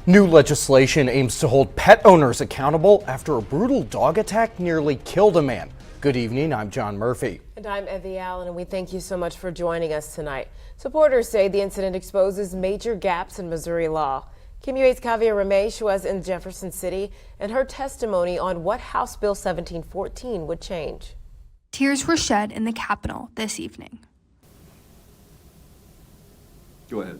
New legislation aims to hold pet owners accountable after a brutal dog attack nearly killed a man. Good evening, I'm John Murphy. And I'm Evie Allen, and we thank you so much for joining us tonight. Supporters say the incident exposes major gaps in Missouri law. KMUA's Kavya Ramesh was in Jefferson City, and her testimony on what House Bill 1714 would change. Tears were shed in the Capitol this evening. Go ahead.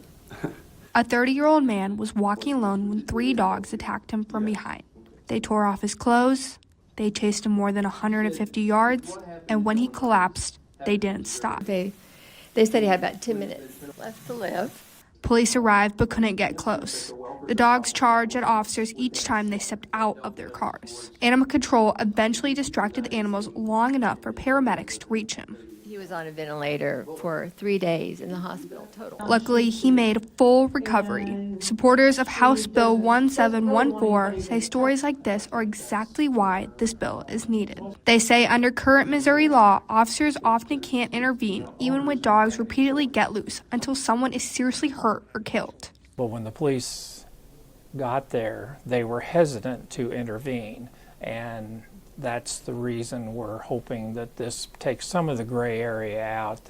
A 30-year-old man was walking alone when 3 dogs attacked him from behind. They tore off his clothes, they chased him more than 150 yards, and when he collapsed, they didn't stop. They said he had about 2 minutes left to live. Police arrived but couldn't get close. The dogs charged at officers each time they stepped out of their cars. Animal control eventually distracted the animals long enough for paramedics to reach him. He was on a ventilator for 3 days in the hospital total. Luckily, he made a full recovery. Supporters of House Bill 1714 say stories like this are exactly why this bill is needed. They say under current Missouri law, officers often can't intervene even when dogs repeatedly get loose until someone is seriously hurt or killed. But when the police got there, they were hesitant to intervene, and that's the reason we're hoping that this takes some of the gray area out,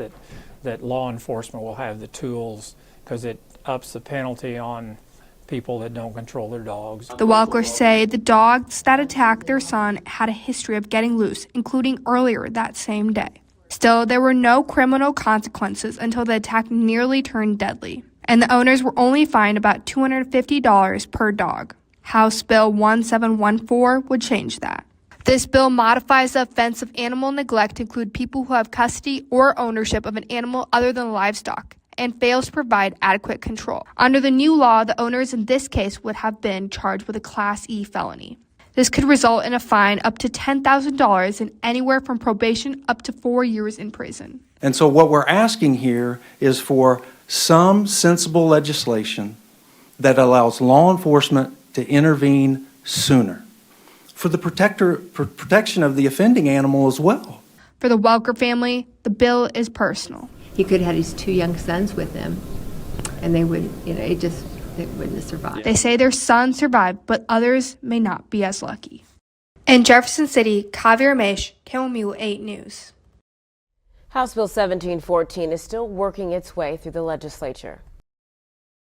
that law enforcement will have the tools, because it ups the penalty on people that don't control their dogs. The Welkers say the dogs that attacked their son had a history of getting loose, including earlier that same day. Still, there were no criminal consequences until the attack nearly turned deadly, and the owners were only fined about $250 per dog. House Bill 1714 would change that. This bill modifies the offense of animal neglect to include people who have custody or ownership of an animal other than livestock and fails to provide adequate control. Under the new law, the owners in this case would have been charged with a Class E felony. This could result in a fine up to $10,000 and anywhere from probation up to 4 years in prison. And so what we're asking here is for some sensible legislation that allows law enforcement to intervene sooner, for the protection of the offending animal as well. For the Welker family, the bill is personal. He could have had his 2 young sons with him, and they wouldn't, it wouldn't have survived. They say their son survived, but others may not be as lucky. In Jefferson City, Kavya Ramesh, KMUA 8 News. House Bill 1714 is still working its way through the legislature.